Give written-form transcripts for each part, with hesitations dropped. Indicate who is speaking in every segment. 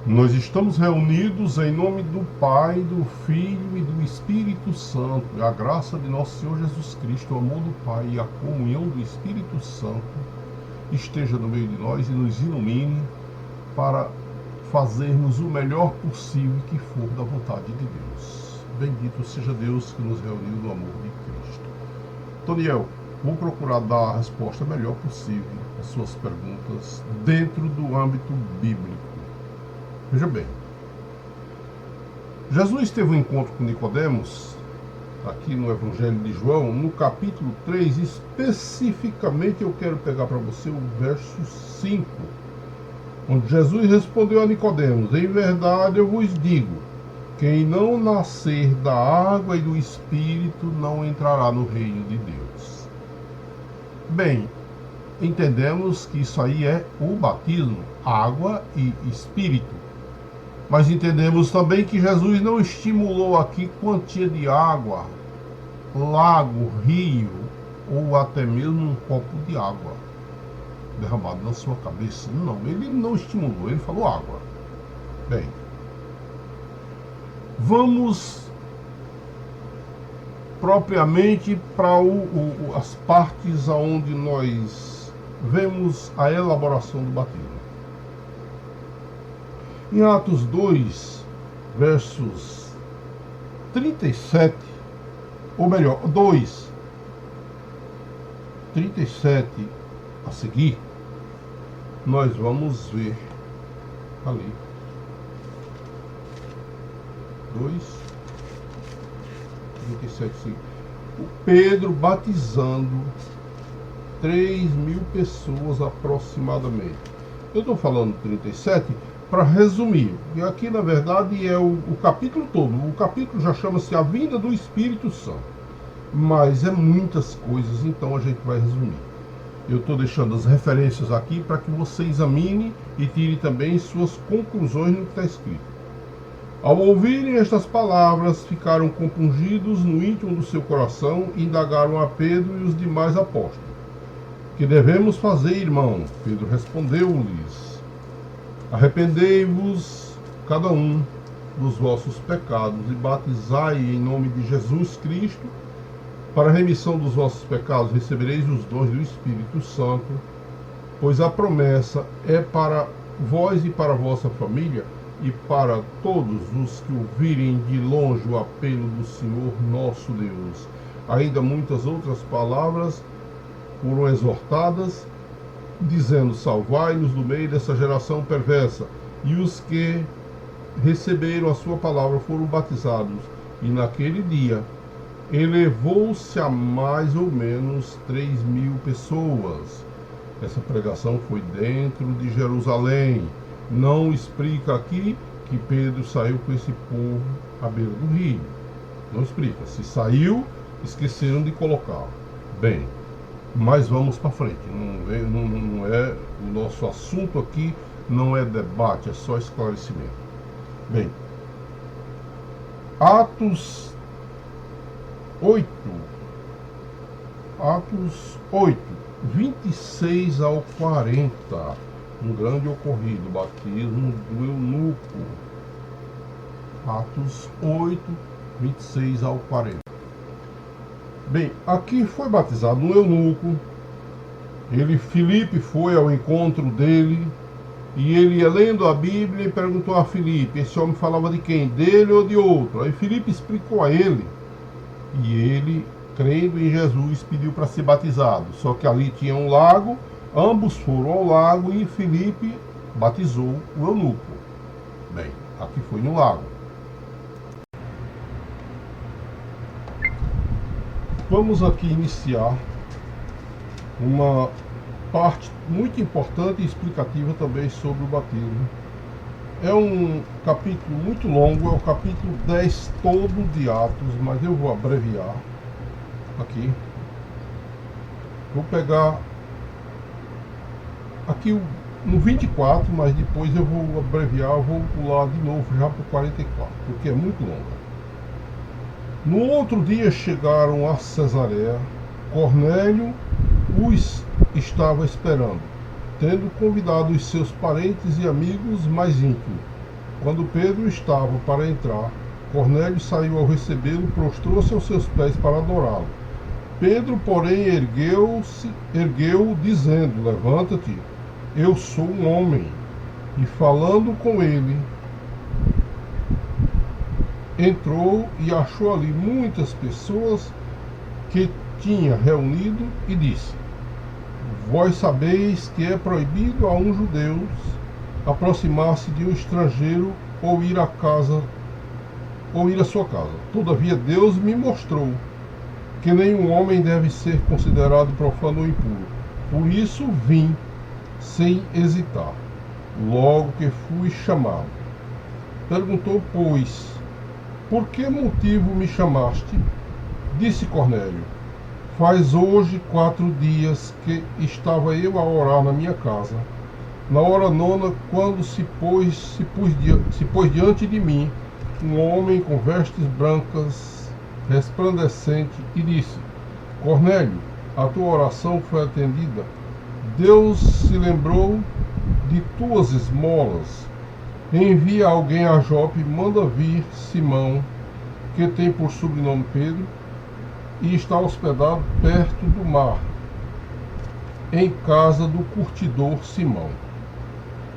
Speaker 1: Nós estamos reunidos em nome do Pai, do Filho e do Espírito Santo. A graça de nosso Senhor Jesus Cristo, o amor do Pai e a comunhão do Espírito Santo esteja no meio de nós e nos ilumine para fazermos o melhor possível que for da vontade de Deus. Bendito seja Deus que nos reuniu no amor de Cristo. Toniel, vou procurar dar a resposta melhor possível às suas perguntas dentro do âmbito bíblico. Veja bem, Jesus teve um encontro com Nicodemos, aqui no Evangelho de João, no capítulo 3, especificamente eu quero pegar para você o verso 5, onde Jesus respondeu a Nicodemos: em verdade eu vos digo, quem não nascer da água e do Espírito não entrará no reino de Deus. Bem, entendemos que isso aí é o batismo, água e Espírito. Mas entendemos também que Jesus não estimulou aqui quantia de água, lago, rio, ou até mesmo um copo de água derramado na sua cabeça. Não, ele não estimulou, ele falou água. Bem, vamos propriamente para as partes onde nós vemos a elaboração do batismo. Em Atos 2, versos 37, ou melhor, 2, 37 a seguir, nós vamos ver ali. 2, 37 a seguir. O Pedro batizando 3.000 pessoas aproximadamente. Eu estou falando 37 para resumir, e aqui na verdade é o capítulo todo. O capítulo já chama-se A Vinda do Espírito Santo, mas é muitas coisas, então a gente vai resumir. Eu estou deixando as referências aqui para que você examine e tire também suas conclusões no que está escrito. Ao ouvirem estas palavras, ficaram compungidos no íntimo do seu coração e indagaram a Pedro e os demais apóstolos: que devemos fazer, irmão? Pedro respondeu-lhes: arrependei-vos, cada um, dos vossos pecados, e batizai em nome de Jesus Cristo, para a remissão dos vossos pecados. Recebereis os dons do Espírito Santo, pois a promessa é para vós e para a vossa família, e para todos os que ouvirem de longe o apelo do Senhor nosso Deus. Ainda muitas outras palavras foram exortadas, dizendo: salvai-nos do meio dessa geração perversa. E os que receberam a sua palavra foram batizados. E naquele dia elevou-se a mais ou menos 3.000 pessoas. Essa pregação foi dentro de Jerusalém. Não explica aqui que Pedro saiu com esse povo à beira do rio. Não explica. Se saiu, esqueceram de colocar. Bem, mas vamos para frente. Não é o nosso assunto aqui, não é debate, é só esclarecimento. Bem, Atos 8, 26 ao 40, um grande ocorrido, batismo do eunuco. Atos 8, 26 ao 40. Bem, aqui foi batizado um eunuco. Filipe foi ao encontro dele, e ele ia lendo a Bíblia e perguntou a Filipe: esse homem falava de quem? Dele ou de outro? Aí Filipe explicou a ele, e ele, crendo em Jesus, pediu para ser batizado. Só que ali tinha um lago, ambos foram ao lago e Filipe batizou o eunuco. Bem, aqui foi no lago. Vamos aqui iniciar uma parte muito importante e explicativa também sobre o batismo. É um capítulo muito longo, é o capítulo 10 todo de Atos, mas eu vou abreviar aqui. Vou pegar aqui no 24, mas depois eu vou abreviar, eu vou pular de novo já para o 44, porque é muito longo. No outro dia chegaram a Cesareia. Cornélio os estava esperando, tendo convidado os seus parentes e amigos mais íntimos. Quando Pedro estava para entrar, Cornélio saiu ao recebê-lo, prostrou-se aos seus pés para adorá-lo. Pedro, porém, ergueu, dizendo: Levanta-te, eu sou um homem. E falando com ele, entrou e achou ali muitas pessoas que tinha reunido e disse: Vós sabeis que é proibido a um judeu aproximar-se de um estrangeiro ou ir à sua casa. Todavia Deus me mostrou que nenhum homem deve ser considerado profano ou impuro. Por isso vim sem hesitar, logo que fui chamado. Perguntou, pois, por que motivo me chamaste? Disse Cornélio: Faz hoje 4 dias que estava eu a orar na minha casa. Na hora nona, quando se pôs diante de mim um homem com vestes brancas, resplandecente, e disse: Cornélio, a tua oração foi atendida. Deus se lembrou de tuas esmolas. Envia alguém a Jope, manda vir Simão, que tem por sobrenome Pedro, e está hospedado perto do mar, em casa do curtidor Simão.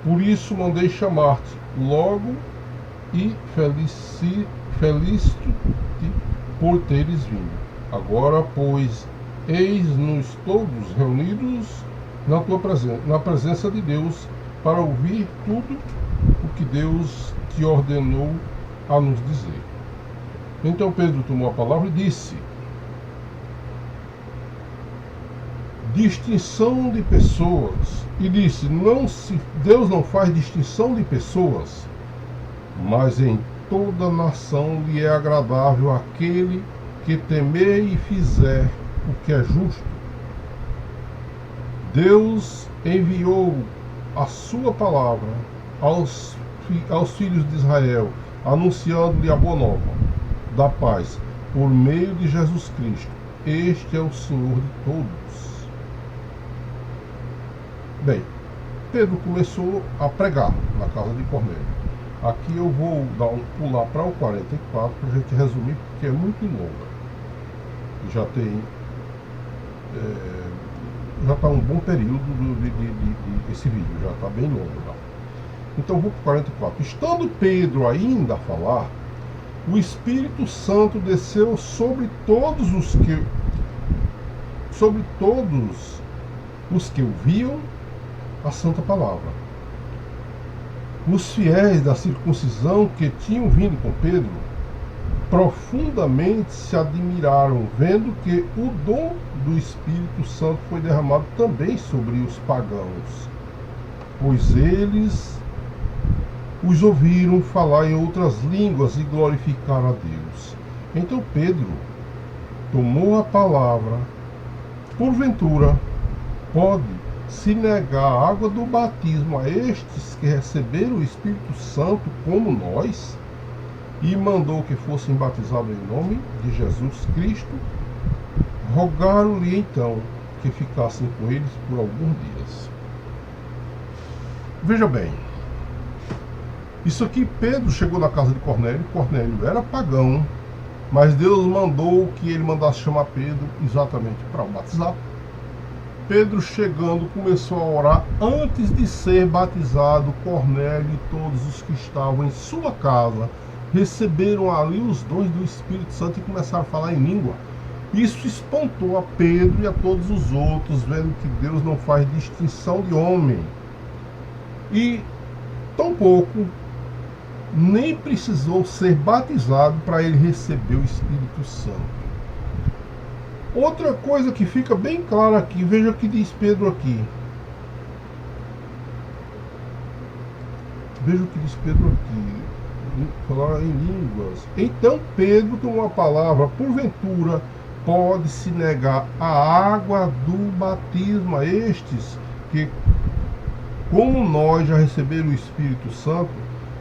Speaker 1: Por isso mandei chamar-te logo e felicito-te por teres vindo. Agora, pois, eis-nos todos reunidos na presença de Deus para ouvir tudo o que Deus te ordenou a nos dizer. Então Pedro tomou a palavra e disse: distinção de pessoas, e disse: Deus não faz distinção de pessoas, mas em toda nação lhe é agradável aquele que temer e fizer o que é justo. Deus enviou a sua palavra aos filhos de Israel, anunciando-lhe a boa nova da paz por meio de Jesus Cristo. Este é o Senhor de todos. Bem, Pedro começou a pregar na casa de Cornélio. Aqui eu vou pular para o 44 para a gente resumir, porque é muito longa. Já tem já está um bom período desse vídeo, já está bem longo. Não? Então vou para o 44. Estando Pedro ainda a falar, o Espírito Santo desceu sobre todos os que ouviam a santa palavra. Os fiéis da circuncisão que tinham vindo com Pedro profundamente se admiraram, vendo que o dom do Espírito Santo foi derramado também sobre os pagãos, pois eles os ouviram falar em outras línguas e glorificar a Deus. Então Pedro tomou a palavra: porventura pode se negar a água do batismo a estes que receberam o Espírito Santo como nós? E mandou que fossem batizados em nome de Jesus Cristo. Rogaram-lhe então que ficassem com eles por alguns dias. Veja bem, isso aqui, Pedro chegou na casa de Cornélio. Cornélio era pagão, mas Deus mandou que ele mandasse chamar Pedro exatamente para o batizar. Pedro, chegando, começou a orar. Antes de ser batizado, Cornélio e todos os que estavam em sua casa receberam ali os dons do Espírito Santo e começaram a falar em língua. Isso espantou a Pedro e a todos os outros, vendo que Deus não faz distinção de homem. E tampouco nem precisou ser batizado para ele receber o Espírito Santo. Outra coisa que fica bem clara aqui, veja o que diz Pedro aqui. Veja o que diz Pedro aqui. Falar em línguas. Então Pedro tomou a palavra: porventura pode-se negar a água do batismo a estes que, como nós, já receberam o Espírito Santo?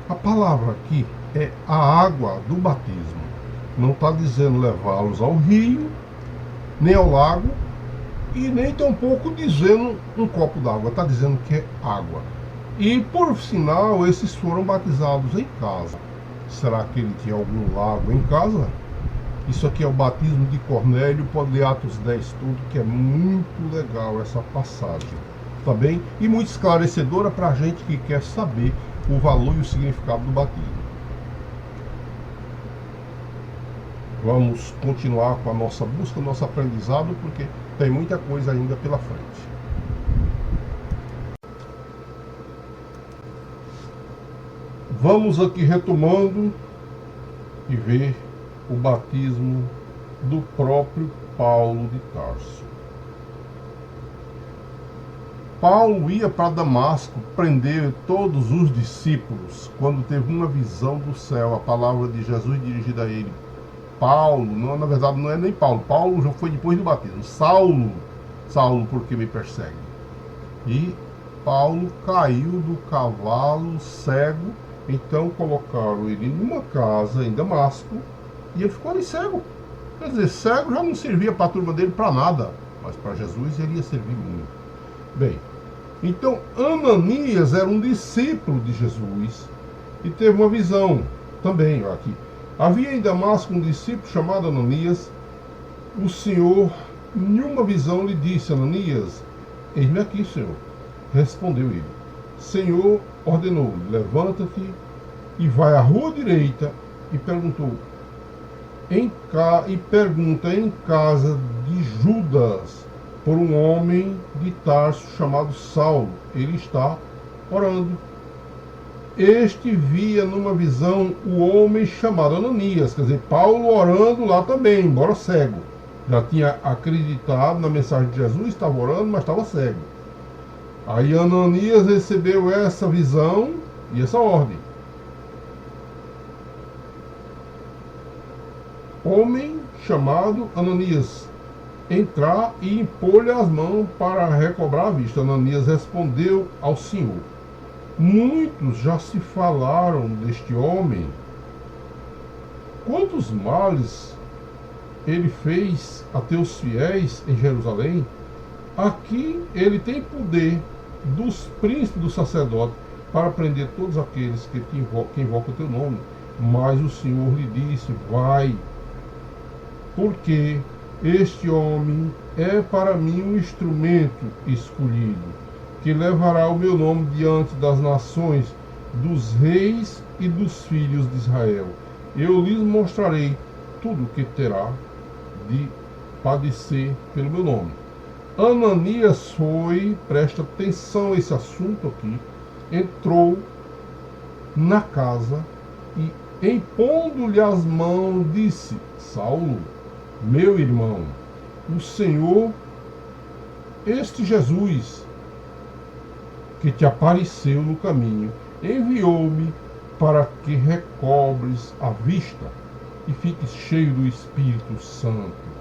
Speaker 1: A palavra aqui é a água do batismo. Não está dizendo levá-los ao rio, nem ao lago, e nem tampouco dizendo um copo d'água. Está dizendo que é água. E por sinal, esses foram batizados em casa. Será que ele tinha algum lago em casa? Isso aqui é o batismo de Cornélio. Pode ler Atos 10 tudo, que é muito legal essa passagem, tá bem? E muito esclarecedora para a gente que quer saber o valor e o significado do batismo. Vamos continuar com a nossa busca, nosso aprendizado, porque tem muita coisa ainda pela frente. Vamos aqui retomando e ver o batismo do próprio Paulo de Tarso. Paulo ia para Damasco prender todos os discípulos quando teve uma visão do céu, a palavra de Jesus dirigida a ele. Paulo, não, na verdade não é nem Paulo, Paulo já foi depois do batismo. Saulo, porque me persegue? E Paulo caiu do cavalo cego, então colocaram ele numa casa em Damasco e ele ficou ali cego. Quer dizer, cego já não servia para a turma dele para nada, mas para Jesus ele ia servir muito. Bem, então Ananias era um discípulo de Jesus e teve uma visão também, ó, aqui. Havia em Damasco um discípulo chamado Ananias. O Senhor, em uma visão, lhe disse: Ananias, eis-me aqui, Senhor. Respondeu ele. Senhor ordenou-lhe: levanta-te e vai à rua direita. E pergunta em casa de Judas por um homem de Tarso chamado Saulo. Ele está orando. Este via numa visão o homem chamado Ananias, quer dizer, Paulo orando lá também, embora cego. Já tinha acreditado na mensagem de Jesus, estava orando, mas estava cego. Aí Ananias recebeu essa visão e essa ordem. Homem chamado Ananias, entrar e impor-lhe as mãos para recobrar a vista. Ananias respondeu ao Senhor: muitos já se falaram deste homem. Quantos males ele fez a teus fiéis em Jerusalém? Aqui ele tem poder dos príncipes do sacerdote para prender todos aqueles que invocam o teu nome. Mas o Senhor lhe disse: vai, porque este homem é para mim um instrumento escolhido, que levará o meu nome diante das nações, dos reis e dos filhos de Israel. Eu lhes mostrarei tudo o que terá de padecer pelo meu nome. Ananias foi, presta atenção a esse assunto aqui, entrou na casa e, impondo-lhe as mãos, disse: Saulo, meu irmão, o Senhor, este Jesus, que te apareceu no caminho, enviou-me para que recobres a vista e fiques cheio do Espírito Santo.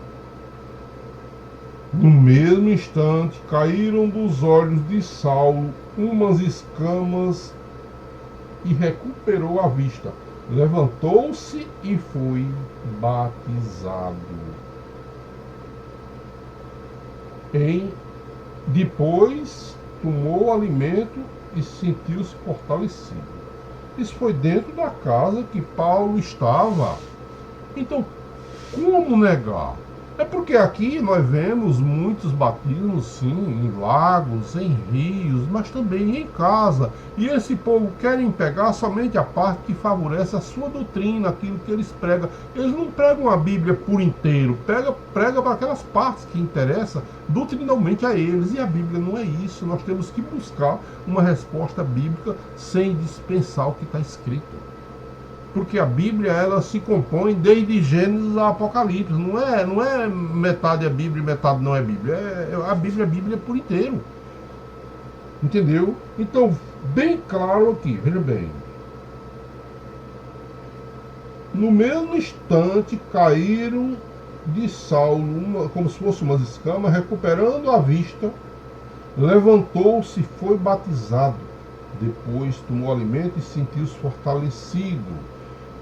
Speaker 1: No mesmo instante, caíram dos olhos de Saulo umas escamas e recuperou a vista. Levantou-se e foi batizado. Depois tomou o alimento e sentiu-se fortalecido. Isso foi dentro da casa que Paulo estava. Então, como negar? É porque aqui nós vemos muitos batismos, sim, em lagos, em rios, mas também em casa. E esse povo querem pegar somente a parte que favorece a sua doutrina, aquilo que eles pregam. Eles não pregam a Bíblia por inteiro, prega para aquelas partes que interessam doutrinalmente a eles. E a Bíblia não é isso. Nós temos que buscar uma resposta bíblica sem dispensar o que está escrito. Porque a Bíblia, ela se compõe desde Gênesis a Apocalipse. Não é metade é Bíblia e metade não é Bíblia. A Bíblia é Bíblia por inteiro. Entendeu? Então, bem claro aqui, veja bem. No mesmo instante, caíram de Saulo, como se fossem umas escamas, recuperando a vista, levantou-se e foi batizado. Depois tomou alimento e sentiu-se fortalecido.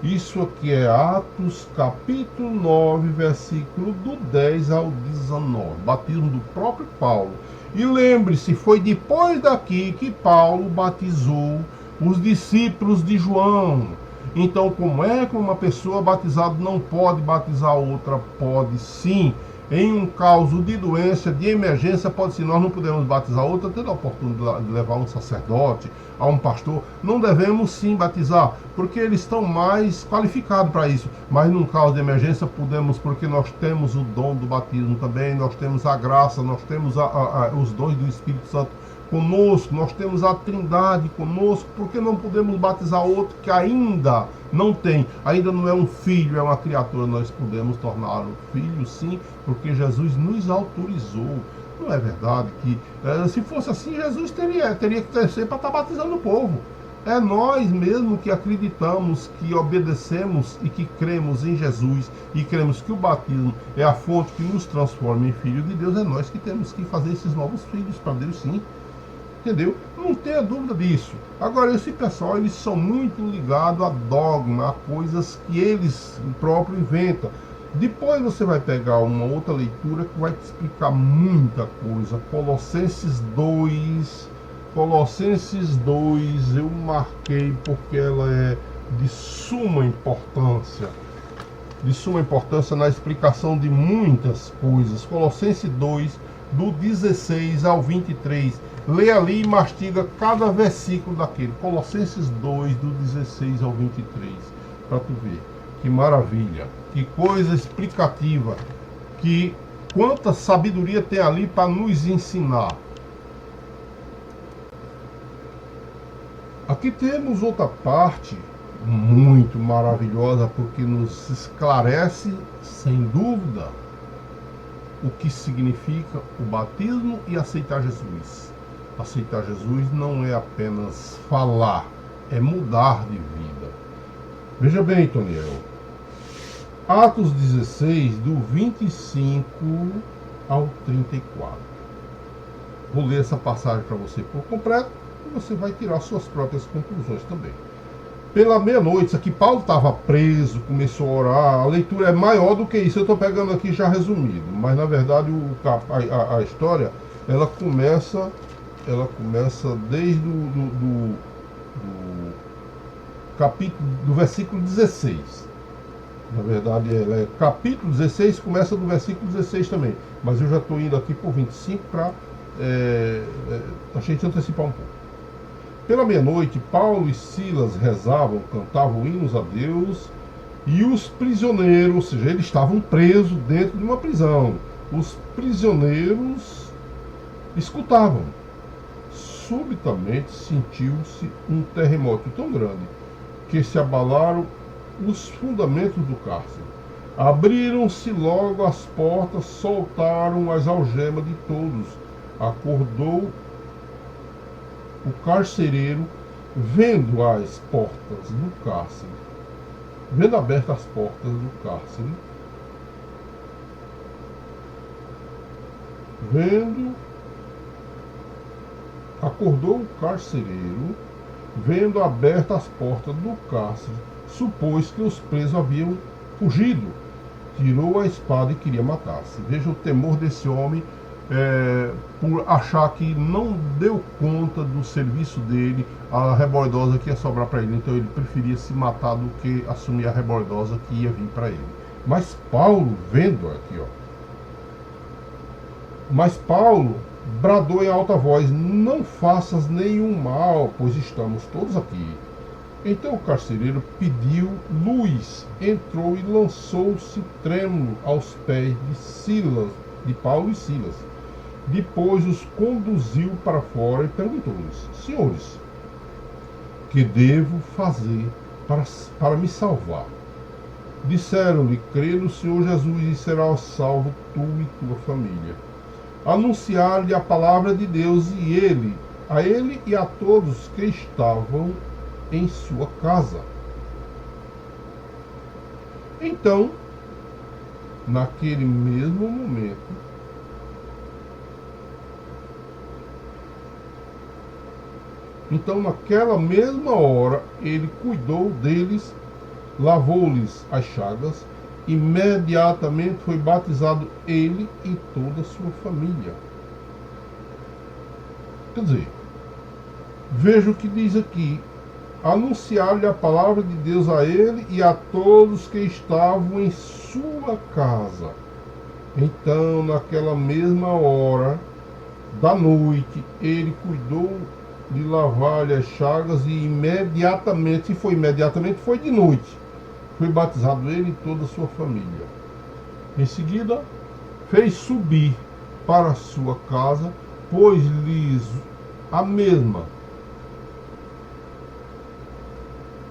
Speaker 1: Isso aqui é Atos capítulo 9, versículo do 10 ao 19. Batismo do próprio Paulo. E lembre-se, foi depois daqui que Paulo batizou os discípulos de João. Então, como é que uma pessoa batizada não pode batizar outra? Pode sim. Em um caso de doença, de emergência, pode sim. Nós não podemos batizar outra, tendo a oportunidade de levar um sacerdote, a um pastor. Não devemos sim batizar, porque eles estão mais qualificados para isso. Mas num caso de emergência, podemos, porque nós temos o dom do batismo também, nós temos a graça, nós temos os dons do Espírito Santo conosco, nós temos a Trindade conosco. Porque não podemos batizar outro que ainda não tem, ainda não é um filho, é uma criatura? Nós podemos torná-lo filho sim, porque Jesus nos autorizou. Não é verdade que, se fosse assim, Jesus teria que descer para estar batizando o povo. É nós mesmo que acreditamos, que obedecemos e que cremos em Jesus e cremos que o batismo é a fonte que nos transforma em filho de Deus. É nós que temos que fazer esses novos filhos para Deus sim. Entendeu? Não tenha dúvida disso. Agora, esse pessoal, eles são muito ligados a dogma, a coisas que eles próprios inventam. Depois você vai pegar uma outra leitura que vai te explicar muita coisa. Colossenses 2. Colossenses 2, eu marquei porque ela é de suma importância. De suma importância na explicação de muitas coisas. Colossenses 2, do 16 ao 23. Leia ali e mastiga cada versículo daquele. Colossenses 2, do 16 ao 23. Para tu ver. Que maravilha. Que coisa explicativa. Que quanta sabedoria tem ali para nos ensinar. Aqui temos outra parte muito maravilhosa, porque nos esclarece, sem dúvida, o que significa o batismo e aceitar Jesus. Aceitar Jesus não é apenas falar, é mudar de vida. Veja bem, Toniel. Atos 16, do 25 ao 34. Vou ler essa passagem para você por completo e você vai tirar suas próprias conclusões também. Pela meia-noite, isso aqui Paulo estava preso, começou a orar. A leitura é maior do que isso, eu estou pegando aqui já resumido. Mas na verdade a história ela começa desde do capítulo, do versículo 16. Na verdade, ela é capítulo 16, começa do versículo 16 também. Mas eu já estou indo aqui por 25 para a gente antecipar um pouco. Pela meia-noite, Paulo e Silas rezavam, cantavam hinos a Deus, e os prisioneiros, ou seja, eles estavam presos dentro de uma prisão. Os prisioneiros escutavam. Subitamente sentiu-se um terremoto tão grande que se abalaram os fundamentos do cárcere. Abriram-se logo as portas, soltaram as algemas de todos. Acordou o carcereiro, vendo as portas do cárcere, vendo abertas as portas do cárcere, acordou o carcereiro, vendo abertas as portas do cárcere, supôs que os presos haviam fugido, tirou a espada e queria matar-se. Veja o temor desse homem, por achar que não deu conta do serviço dele, a rebordosa que ia sobrar para ele. Então ele preferia se matar do que assumir a rebordosa que ia vir para ele. Mas Paulo, vendo aqui, mas Paulo bradou em alta voz: não faças nenhum mal, pois estamos todos aqui. Então o carcereiro pediu luz, entrou e lançou-se trêmulo aos pés de Paulo e Silas. Depois os conduziu para fora e perguntou-lhes: senhores, que devo fazer para me salvar? Disseram-lhe: crê no Senhor Jesus e serás salvo tu e tua família. Anunciaram-lhe a palavra de Deus a ele e a todos que estavam em sua casa. Então, naquele mesmo momento, naquela mesma hora, ele cuidou deles lavou-lhes as chagas, imediatamente foi batizado ele e toda a sua família. Quer dizer, veja o que diz aqui: anunciar-lhe a palavra de Deus a ele e a todos que estavam em sua casa. Então, naquela mesma hora da noite, ele cuidou de lavar-lhe as chagas e imediatamente, se foi imediatamente, foi de noite, foi batizado ele e toda a sua família. Em seguida, fez subir para a sua casa, pôs-lhes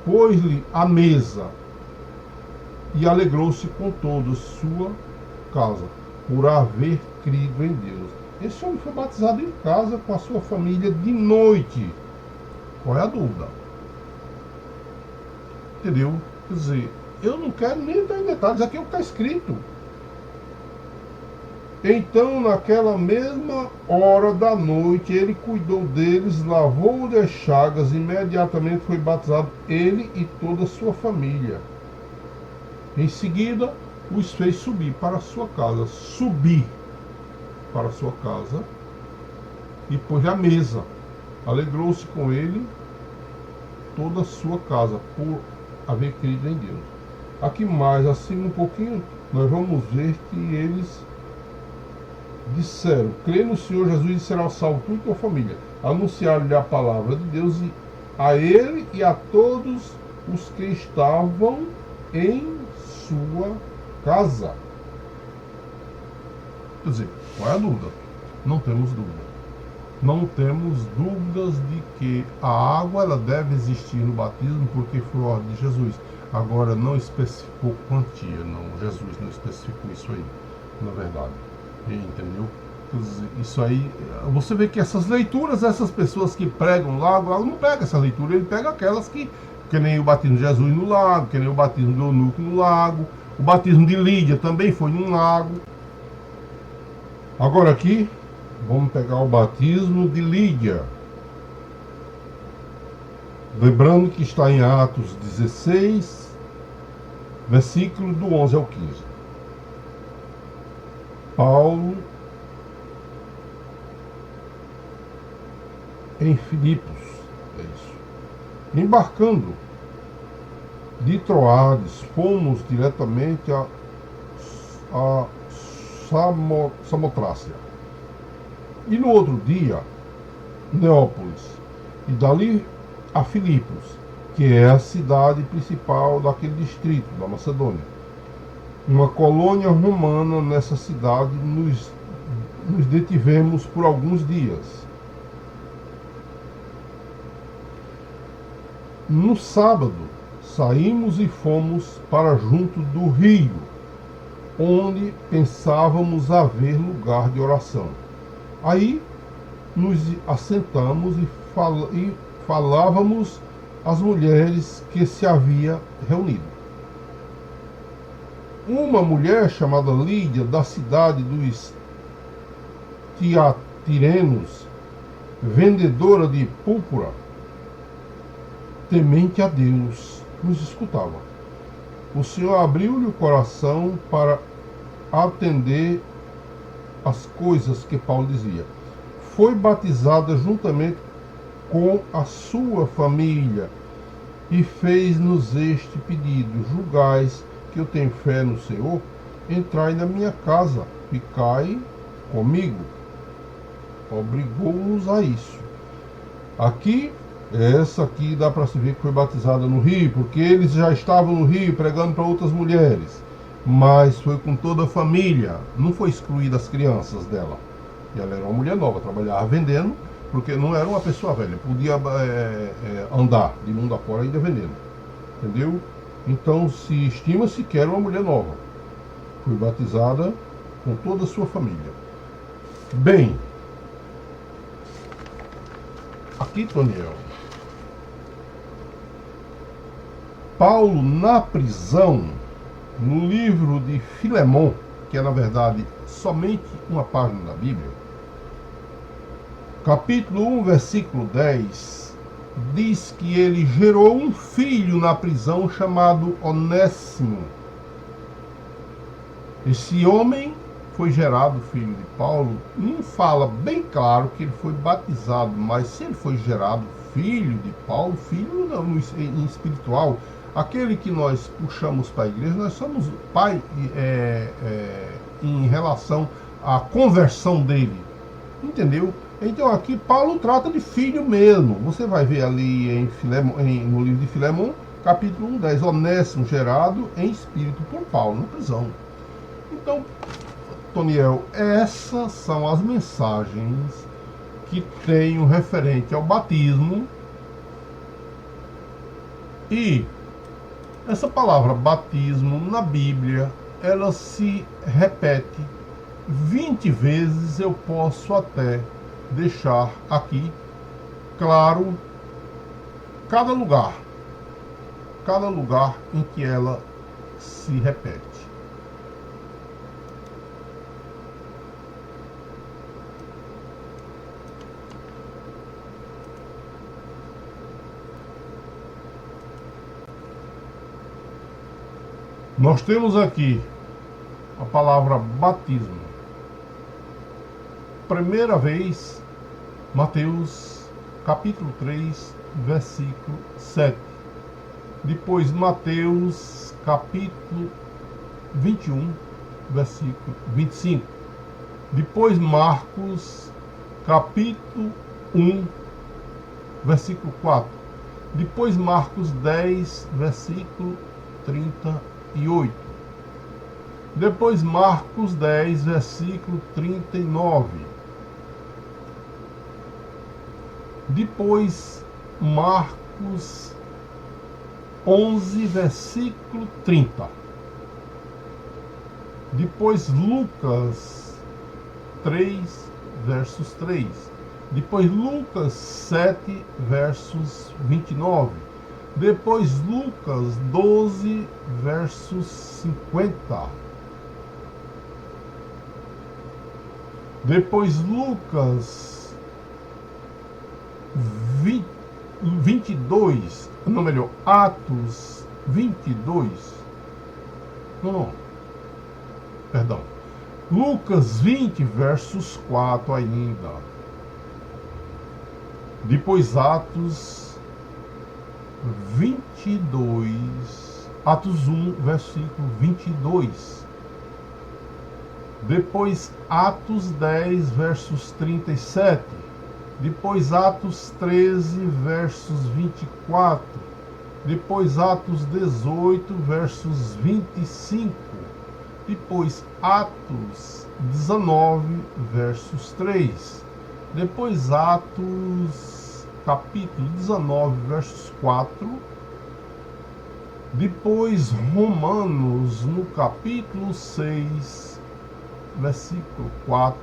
Speaker 1: pôs-lhe a mesa e alegrou-se com toda a sua casa, por haver crido em Deus. Esse homem foi batizado em casa com a sua família de noite. Qual é a dúvida? Entendeu? Quer dizer, eu não quero nem entrar em detalhes, aqui é o que está escrito. Então, naquela mesma hora da noite, ele cuidou deles, lavou-lhe as chagas, imediatamente foi batizado ele e toda a sua família. Em seguida, os fez subir para a sua casa. Subir para a sua casa e pôs a mesa. Alegrou-se com ele toda a sua casa, por haver crido em Deus. Aqui mais, assim um pouquinho, nós vamos ver que eles disseram: crê no Senhor Jesus e será salvo tu e tua família. Anunciaram-lhe a palavra de Deus a ele e a todos os que estavam em sua casa. Quer dizer, qual é a dúvida? Não temos dúvida. Não temos dúvidas de que a água ela deve existir no batismo, porque foi ordem de Jesus. Agora, não especificou quantia, não. Jesus não especificou isso aí, na verdade. Entendeu? Isso aí, você vê que essas leituras, essas pessoas que pregam lago, ela não pega essa leitura, ele pega aquelas que nem o batismo de Jesus no lago, que nem o batismo do eunuco no lago, o batismo de Lídia também foi num lago. Agora aqui, vamos pegar o batismo de Lídia. Lembrando que está em Atos 16, versículo do 11 ao 15. Paulo em Filipos, é isso. Embarcando de Troades, fomos diretamente a Samotrácia. E no outro dia, Neópolis, e dali a Filipos, que é a cidade principal daquele distrito, da Macedônia. Uma colônia romana nessa cidade, nos detivemos por alguns dias. No sábado, saímos e fomos para junto do rio, onde pensávamos haver lugar de oração. Aí nos assentamos e falávamos às mulheres que se havia reunido. Uma mulher chamada Lídia, da cidade dos Tiatirenos, vendedora de púrpura, temente a Deus, nos escutava. O Senhor abriu-lhe o coração para atender as coisas que Paulo dizia. Foi batizada juntamente com a sua família e fez-nos este pedido: julgais que eu tenho fé no Senhor, entrai na minha casa, ficai comigo. Obrigou-nos a isso. Aqui, essa aqui dá para se ver que foi batizada no rio, porque eles já estavam no rio pregando para outras mulheres, mas foi com toda a família, não foi excluída as crianças dela. E ela era uma mulher nova, trabalhava vendendo, porque não era uma pessoa velha, podia andar de mundo afora ainda vendendo, entendeu? Então se estima-se que era uma mulher nova. Foi batizada com toda a sua família. Bem, aqui, Toniel, Paulo na prisão, no livro de Filemon, que é na verdade somente uma página da Bíblia, capítulo 1, versículo 10, diz que ele gerou um filho na prisão chamado Onésimo. Esse homem foi gerado filho de Paulo. Não fala bem claro que ele foi batizado, mas se ele foi gerado filho de Paulo, filho não, em espiritual, aquele que nós puxamos para a igreja, nós somos pai em relação à conversão dele, entendeu? Então aqui Paulo trata de filho mesmo. Você vai ver ali no livro de Filemão, capítulo 1:10, Onésimo gerado em espírito por Paulo na prisão. Então, Toniel, essas são as mensagens que tenho referente ao batismo. E essa palavra batismo na Bíblia, ela se repete 20 vezes. Eu posso até deixar aqui claro cada lugar em que ela se repete. Nós temos aqui a palavra batismo. Primeira vez, Mateus capítulo 3, versículo 7. Depois Mateus capítulo 21, versículo 25. Depois Marcos capítulo 1, versículo 4. Depois Marcos 10, versículo 38. Depois Marcos 10, versículo 39. Depois Marcos 11, versículo 30. Depois Lucas 3, versos 3. Depois Lucas 7, versos 29. Depois Lucas 12, versos 50. Depois Lucas 22, não, melhor, Atos 22. Não, perdão. Lucas 20, versos 4 ainda. Depois Atos 22, Atos 1, versículo 22. Depois Atos 10, versos 37. Depois Atos 13, versos 24. Depois Atos 18, versos 25. Depois Atos 19, versos 3. Depois Atos capítulo 19, versos 4. Depois Romanos no capítulo 6, versículo 4.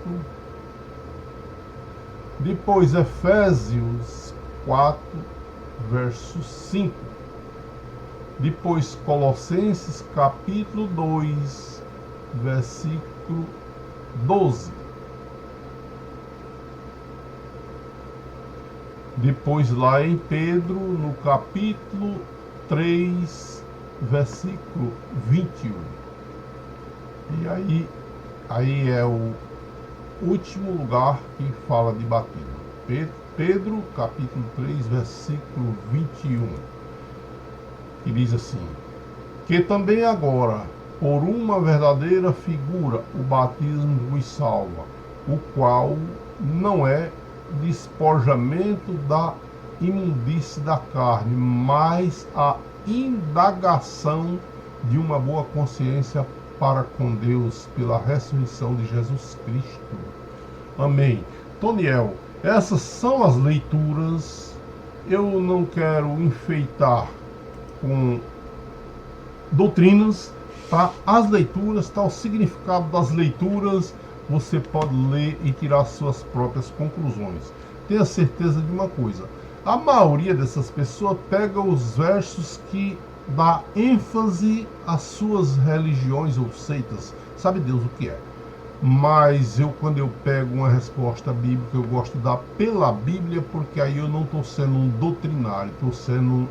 Speaker 1: Depois Efésios 4, verso 5. Depois Colossenses capítulo 2, versículo 12. Depois lá em Pedro, no capítulo 3, versículo 21. E aí é o último lugar que fala de batismo. Pedro, capítulo 3, versículo 21. Que diz assim: que também agora, por uma verdadeira figura, o batismo vos salva, o qual não é despojamento da imundície da carne, mas a indagação de uma boa consciência para com Deus pela ressurreição de Jesus Cristo. Amém. Toniel, essas são as leituras. Eu não quero enfeitar com doutrinas, tá? As leituras, tá? O significado das leituras, você pode ler e tirar suas próprias conclusões. Tenha certeza de uma coisa: a maioria dessas pessoas pega os versos que dá ênfase às suas religiões ou seitas. Sabe Deus o que é? Mas quando eu pego uma resposta bíblica, eu gosto de dar pela Bíblia, porque aí eu não estou sendo um doutrinário, estou sendo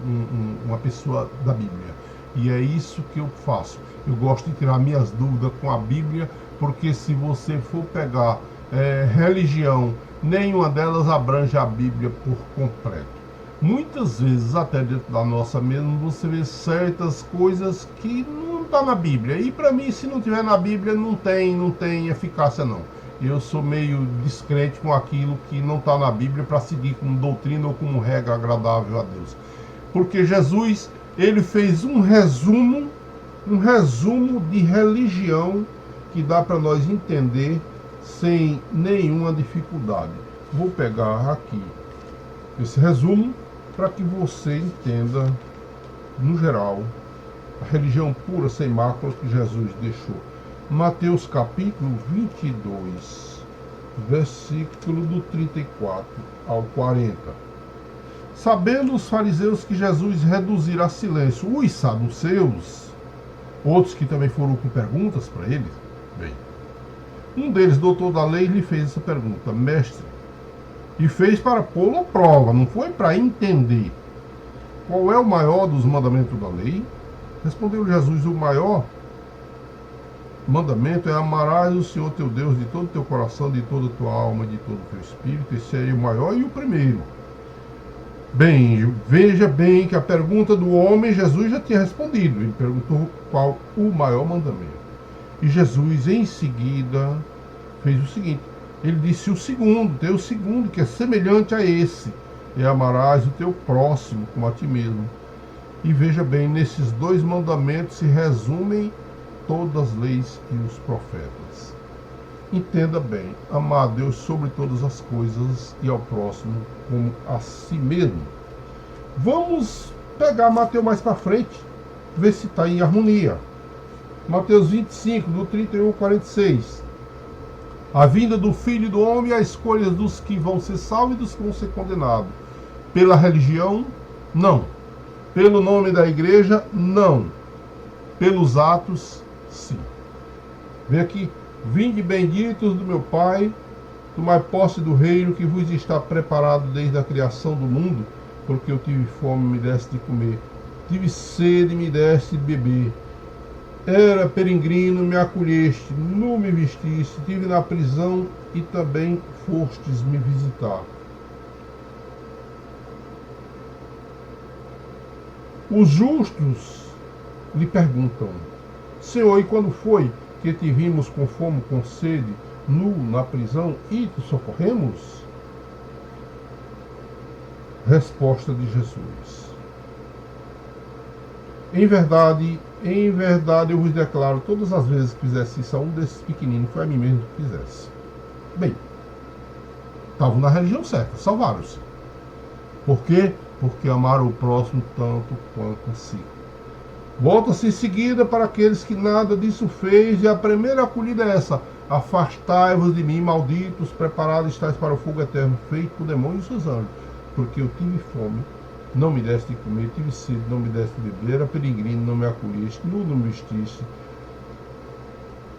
Speaker 1: uma pessoa da Bíblia. E é isso que eu faço. Eu gosto de tirar minhas dúvidas com a Bíblia, porque se você for pegar religião, nenhuma delas abrange a Bíblia por completo. Muitas vezes, até dentro da nossa mesmo, você vê certas coisas que não está na Bíblia. E para mim, se não tiver na Bíblia, não tem eficácia não. Eu sou meio descrente com aquilo que não está na Bíblia para seguir como doutrina ou como regra agradável a Deus. Porque Jesus, ele fez um resumo de religião que dá para nós entender sem nenhuma dificuldade. Vou pegar aqui esse resumo para que você entenda, no geral, a religião pura, sem mácula, que Jesus deixou. Mateus capítulo 22, versículo do 34 ao 40. Sabendo os fariseus que Jesus reduzira a silêncio os saduceus, outros que também foram com perguntas para ele, bem, um deles, doutor da lei, lhe fez essa pergunta: mestre, e fez para pô-lo à prova, não foi para entender. Qual é o maior dos mandamentos da lei? Respondeu Jesus: o maior mandamento é amarás o Senhor teu Deus de todo o teu coração, de toda a tua alma, de todo o teu espírito. Esse é o maior e o primeiro. Bem, veja bem que a pergunta do homem Jesus já tinha respondido. Ele perguntou qual o maior mandamento. E Jesus em seguida fez o seguinte: ele disse o segundo, tem o segundo que é semelhante a esse, e amarás o teu próximo como a ti mesmo. E veja bem, nesses dois mandamentos se resumem todas as leis e os profetas. Entenda bem: amar a Deus sobre todas as coisas e ao próximo como a si mesmo. Vamos pegar Mateus mais para frente, ver se está em harmonia. Mateus 25, do 31 ao 46. A vinda do Filho do Homem e a escolha dos que vão ser salvos e dos que vão ser condenados. Pela religião, não. Pelo nome da igreja, não. Pelos atos, sim. Vem aqui: vinde benditos do meu Pai, tomai posse do reino que vos está preparado desde a criação do mundo, porque eu tive fome, me deste de comer, tive sede, me deste de beber. Era peregrino, me acolheste, nu me vestiste, estive na prisão e também fostes me visitar. Os justos lhe perguntam: Senhor, e quando foi que te vimos com fome, com sede, nu na prisão e te socorremos? Resposta de Jesus: em verdade, eu vos declaro, todas as vezes que fizesse isso a um desses pequeninos, foi a mim mesmo que fizesse. Bem, estavam na religião certa, salvaram-se. Por quê? Porque amaram o próximo tanto quanto a si. Volta-se em seguida para aqueles que nada disso fez, e a primeira acolhida é essa: afastai-vos de mim, malditos, preparados estáis para o fogo eterno, feito por demônios e seus anjos, porque eu tive fome, não me deste de comer, tive sede, não me deste de beber, era peregrino, não me acolheste, nu não me vestiste,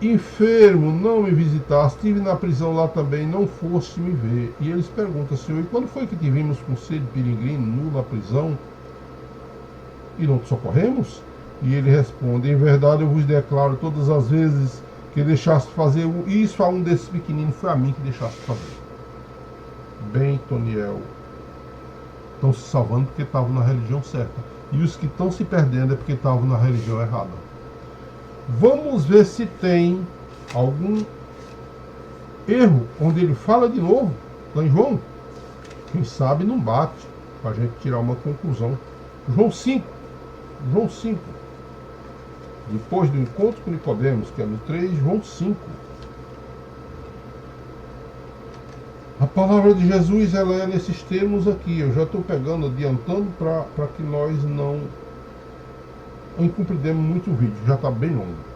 Speaker 1: enfermo, não me visitaste, estive na prisão, lá também não foste me ver. E eles perguntam: Senhor, e quando foi que te vimos com sede, peregrino, nu na prisão, e não te socorremos? E ele responde: em verdade eu vos declaro, todas as vezes que deixaste fazer isso a um desses pequeninos, foi a mim que deixaste fazer. Bem, Toniel, estão se salvando porque estavam na religião certa. E os que estão se perdendo é porque estavam na religião errada. Vamos ver se tem algum erro onde ele fala de novo, lá em João. Quem sabe não bate, para a gente tirar uma conclusão. João 5. Depois do encontro com Nicodemos, que é no 3, João 5. A palavra de Jesus, ela é nesses termos aqui. Eu já estou pegando, adiantando, para que nós não incumpridemos muito o vídeo. Já está bem longo.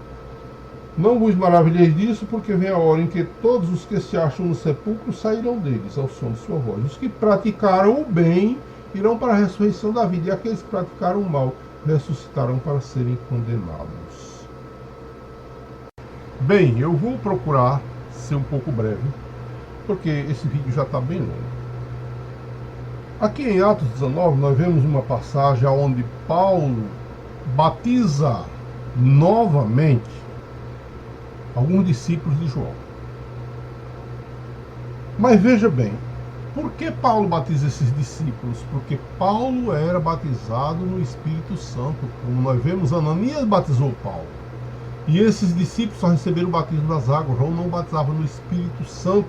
Speaker 1: Não vos maravilheis disso, porque vem a hora em que todos os que se acham no sepulcro sairão deles, ao som de sua voz. Os que praticaram o bem irão para a ressurreição da vida, e aqueles que praticaram o mal ressuscitarão para serem condenados. Bem, eu vou procurar ser um pouco breve, porque esse vídeo já está bem longo. Aqui em Atos 19 nós vemos uma passagem onde Paulo batiza novamente alguns discípulos de João. Mas veja bem, por que Paulo batiza esses discípulos? Porque Paulo era batizado no Espírito Santo. Como nós vemos, Ananias batizou Paulo. E esses discípulos só receberam o batismo das águas. João não batizava no Espírito Santo.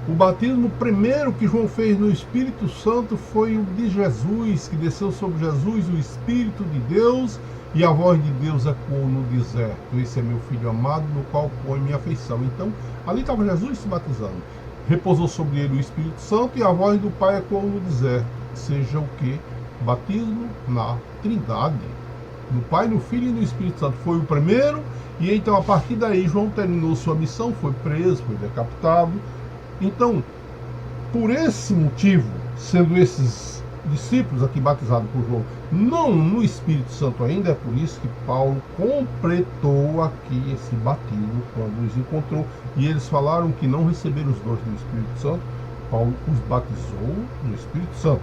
Speaker 1: O batismo primeiro que João fez no Espírito Santo foi o de Jesus, que desceu sobre Jesus o Espírito de Deus, e a voz de Deus ecoou no deserto: esse é meu filho amado, no qual põe minha afeição. Então, ali estava Jesus se batizando. Repousou sobre ele o Espírito Santo, e a voz do Pai ecoou no deserto. Seja o que? Batismo na Trindade. No Pai, no Filho e no Espírito Santo. Foi o primeiro, e então a partir daí João terminou sua missão, foi preso, foi decapitado. Então, por esse motivo, sendo esses discípulos aqui batizados por João não no Espírito Santo ainda, é por isso que Paulo completou aqui esse batismo quando os encontrou, e eles falaram que não receberam os dons do Espírito Santo. Paulo os batizou no Espírito Santo.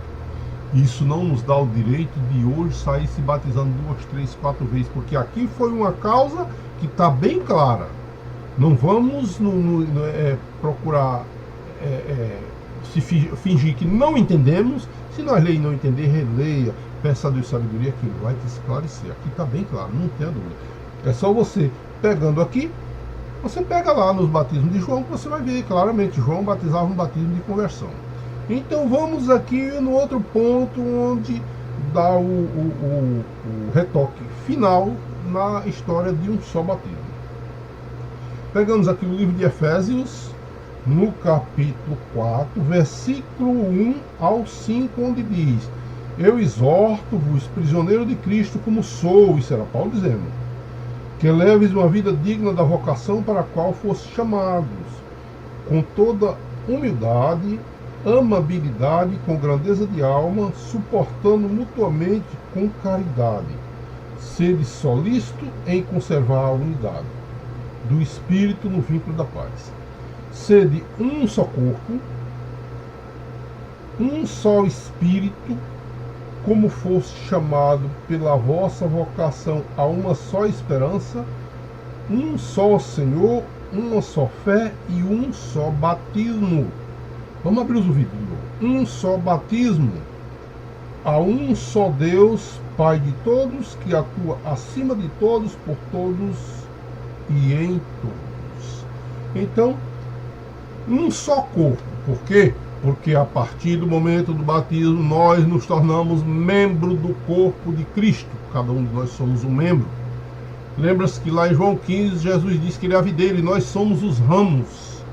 Speaker 1: Isso não nos dá o direito de hoje sair se batizando 2, 3, 4 vezes, porque aqui foi uma causa que está bem clara. Não vamos procurar se fingir que não entendemos. Se nós ler e não entender, releia, peça a Deus sabedoria, que vai te esclarecer. Aqui está bem claro, não tenha dúvida. É só você pegando aqui, você pega lá nos batismos de João, que você vai ver claramente, João batizava um batismo de conversão. Então vamos aqui no outro ponto, onde dá o retoque final na história de um só batismo. Pegamos aqui o livro de Efésios, no capítulo 4, versículo 1 ao 5, onde diz: eu exorto-vos, prisioneiro de Cristo, como sou, isso era Paulo dizendo, que leves uma vida digna da vocação para a qual fostes chamados, com toda humildade, amabilidade, com grandeza de alma, suportando mutuamente com caridade. Sede solícito em conservar a unidade do Espírito no vínculo da paz. Sede um só corpo, um só Espírito, como foste chamado pela vossa vocação a uma só esperança, um só Senhor, uma só fé e um só batismo. Vamos abrir os ouvidos de novo. Um só batismo, a um só Deus, Pai de todos, que atua acima de todos, por todos e em todos. Então, um só corpo. Por quê? Porque a partir do momento do batismo nós nos tornamos membro do corpo de Cristo. Cada um de nós somos um membro. Lembra-se que lá em João 15 Jesus disse que ele é a videira e nós somos os ramos.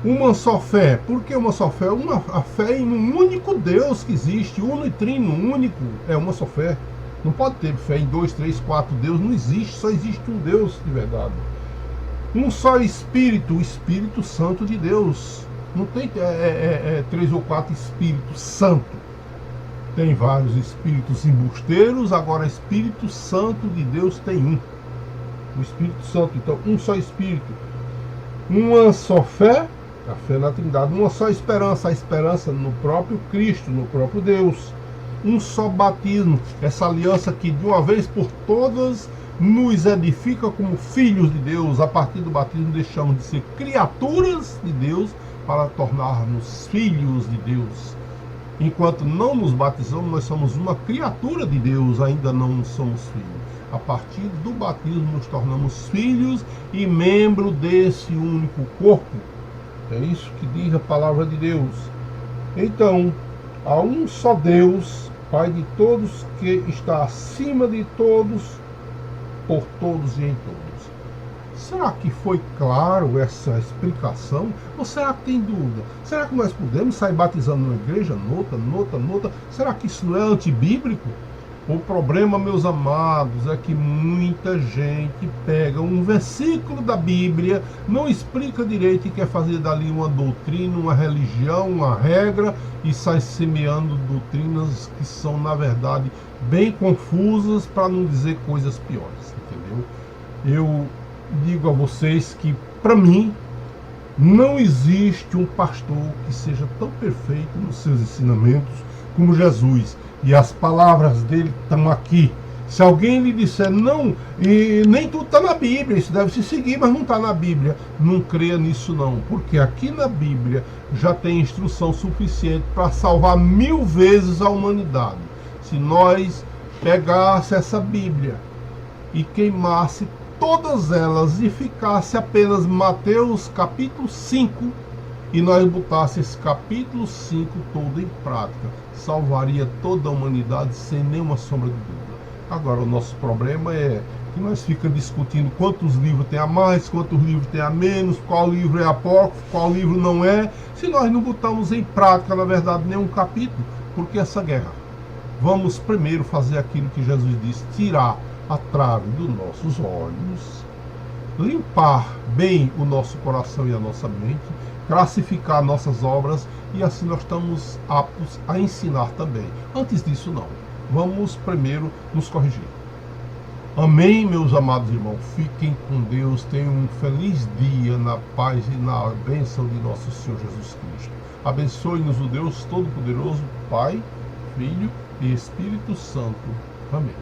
Speaker 1: Uma só fé. Por que uma só fé? A fé em um único Deus que existe, uno e trino, único, é uma só fé. Não pode ter fé em 2, 3, 4 Deus, não existe, só existe um Deus de verdade. Um só Espírito, o Espírito Santo de Deus. Não tem 3 ou 4 Espíritos Santo. Tem vários Espíritos embusteiros, agora Espírito Santo de Deus tem um. O Espírito Santo, então, um só Espírito. Uma só fé, a fé na Trindade. Uma só esperança, a esperança no próprio Cristo, no próprio Deus. Um só batismo, essa aliança que de uma vez por todas nos edifica como filhos de Deus. A partir do batismo deixamos de ser criaturas de Deus para tornar-nos filhos de Deus. Enquanto não nos batizamos, nós somos uma criatura de Deus, ainda não somos filhos. A partir do batismo nos tornamos filhos e membro desse único corpo. É isso que diz a palavra de Deus. Então, há um só Deus, Pai de todos, que está acima de todos, por todos e em todos. Será que foi claro essa explicação? Ou será que tem dúvida? Será que nós podemos sair batizando na igreja? Nota. Será que isso não é antibíblico? O problema, meus amados, é que muita gente pega um versículo da Bíblia, não explica direito e quer fazer dali uma doutrina, uma religião, uma regra, e sai semeando doutrinas que são, na verdade, bem confusas, para não dizer coisas piores, entendeu? Eu digo a vocês que, para mim, não existe um pastor que seja tão perfeito nos seus ensinamentos como Jesus. E as palavras dele estão aqui. Se alguém lhe disser, não, e nem tudo está na Bíblia, isso deve se seguir, mas não está na Bíblia, não creia nisso não, porque aqui na Bíblia já tem instrução suficiente para salvar 1000 vezes a humanidade. Se nós pegasse essa Bíblia e queimasse todas elas e ficasse apenas Mateus capítulo 5, e nós botasse esse capítulo 5 todo em prática, salvaria toda a humanidade sem nenhuma sombra de dúvida. Agora, o nosso problema é que nós ficamos discutindo quantos livros tem a mais, quantos livros tem a menos, qual livro é apócrifo, qual livro não é, se nós não botamos em prática, na verdade, nenhum capítulo. Porque essa guerra? Vamos primeiro fazer aquilo que Jesus disse, tirar a trave dos nossos olhos, limpar bem o nosso coração e a nossa mente, classificar nossas obras, e assim nós estamos aptos a ensinar também. Antes disso, não. Vamos primeiro nos corrigir. Amém, meus amados irmãos. Fiquem com Deus. Tenham um feliz dia na paz e na bênção de nosso Senhor Jesus Cristo. Abençoe-nos o Deus Todo-Poderoso, Pai, Filho e Espírito Santo. Amém.